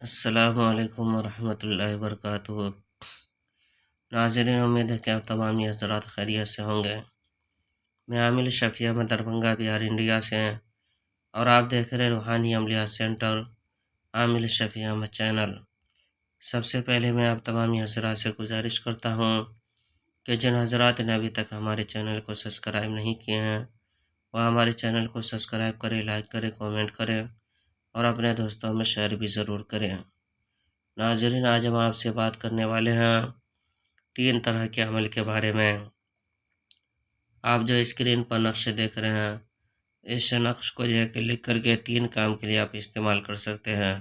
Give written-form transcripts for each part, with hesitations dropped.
السلام علیکم ورحمۃ اللہ وبرکاتہ۔ ناظرین، امید ہے کہ آپ تمام حضرات خیریت سے ہوں گے۔ میں عامل شفیع احمد دربھنگہ بہار انڈیا سے ہیں اور آپ دیکھ رہے روحانی عملیات سینٹر عامل شفیع احمد چینل۔ سب سے پہلے میں آپ تمام حضرات سے گزارش کرتا ہوں کہ جن حضرات نے ابھی تک ہمارے چینل کو سبسکرائب نہیں کیے ہیں وہ ہمارے چینل کو سبسکرائب کریں، لائک کریں، کومنٹ کریں اور اپنے دوستوں میں شیئر بھی ضرور کریں۔ ناظرین، آج ہم آپ سے بات کرنے والے ہیں 3 طرح کے عمل کے بارے میں۔ آپ جو اسکرین پر نقش دیکھ رہے ہیں، اس نقش کو جو ہے کہ لکھ کر کے 3 کام کے لیے آپ استعمال کر سکتے ہیں۔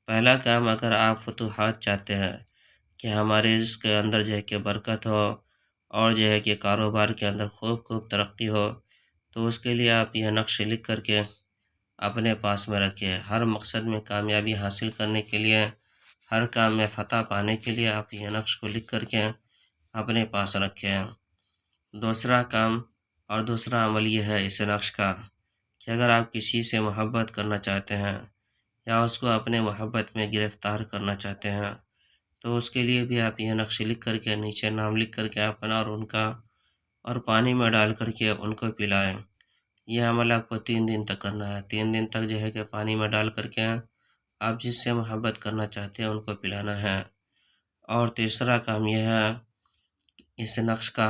پہلا کام، اگر آپ فتوحات چاہتے ہیں کہ ہمارے رزق کے اندر جو ہے کہ برکت ہو اور جو ہے کہ کاروبار کے اندر خوب ترقی ہو، تو اس کے لیے آپ یہ نقش لکھ کر کے اپنے پاس میں رکھیں۔ ہر مقصد میں کامیابی حاصل کرنے کے لیے، ہر کام میں فتح پانے کے لیے آپ یہ نقش کو لکھ کر کے اپنے پاس رکھیں۔ دوسرا کام اور دوسرا عمل یہ ہے اس نقش کا کہ اگر آپ کسی سے محبت کرنا چاہتے ہیں یا اس کو اپنے محبت میں گرفتار کرنا چاہتے ہیں، تو اس کے لیے بھی آپ یہ نقش لکھ کر کے نیچے نام لکھ کر کے اپنا اور ان کا اور پانی میں ڈال کر کے ان کو پلائیں۔ یہ عمل آپ کو 3 دن تک کرنا ہے۔ 3 دن تک جو ہے کہ پانی میں ڈال کر کے آپ جس سے محبت کرنا چاہتے ہیں ان کو پلانا ہے۔ اور تیسرا کام یہ ہے اس نقش کا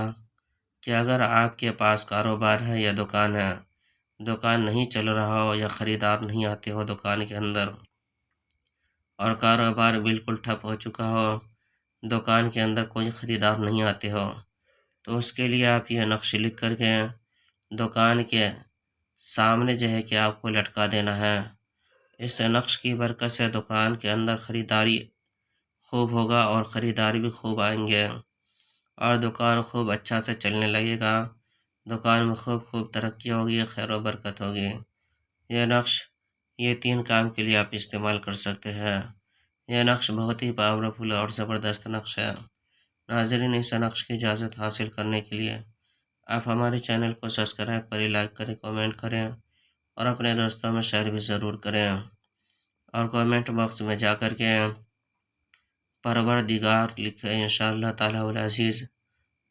کہ اگر آپ کے پاس کاروبار ہے یا دکان ہے، دکان نہیں چل رہا ہو یا خریدار نہیں آتے ہو دکان کے اندر اور کاروبار بالکل ٹھپ ہو چکا ہو، دکان کے اندر کوئی خریدار نہیں آتے ہو، تو اس کے لیے آپ یہ نقش لکھ کر کے دکان کے سامنے جو ہے کہ آپ کو لٹکا دینا ہے۔ اس نقش کی برکت سے دکان کے اندر خریداری خوب ہوگا اور خریدار بھی خوب آئیں گے اور دکان خوب اچھا سے چلنے لگے گا، دکان میں خوب ترقی ہوگی، خیر و برکت ہوگی۔ یہ نقش یہ 3 کام کے لیے آپ استعمال کر سکتے ہیں۔ یہ نقش بہت ہی پاورفل اور زبردست نقش ہے۔ ناظرین، اس نقش کی اجازت حاصل کرنے کے لیے آپ ہمارے چینل کو سبسکرائب کریں، لائک کریں، کومنٹ کریں اور اپنے دوستوں میں شیئر بھی ضرور کریں اور کومنٹ باکس میں جا کر کے پروردگار لکھیں۔ انشاءاللہ تعالی العزیز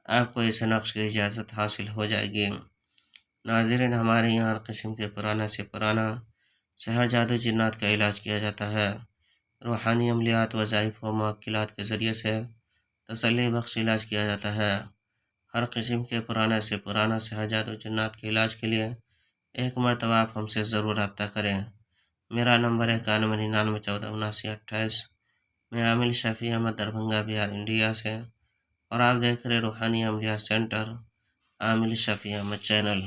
آپ کو اس نقش کی اجازت حاصل ہو جائے گی۔ ناظرین، ہمارے یہاں ہر قسم کے پرانا سے پرانا سحر، جادو، جنات کا علاج کیا جاتا ہے۔ روحانی عملیات، وظائف و موکلات کے ذریعے سے تسلی بخش علاج کیا جاتا ہے۔ ہر قسم کے پرانا سے پرانا سحر، جادو، جنات کے علاج کے لیے ایک مرتبہ آپ ہم سے ضرور رابطہ کریں۔ میرا نمبر ہے 9199147928۔ میں عامل شفیع احمد دربھنگہ بہار انڈیا سے اور آپ دیکھ رہے روحانی عملیات سینٹر عامل شفیع احمد چینل۔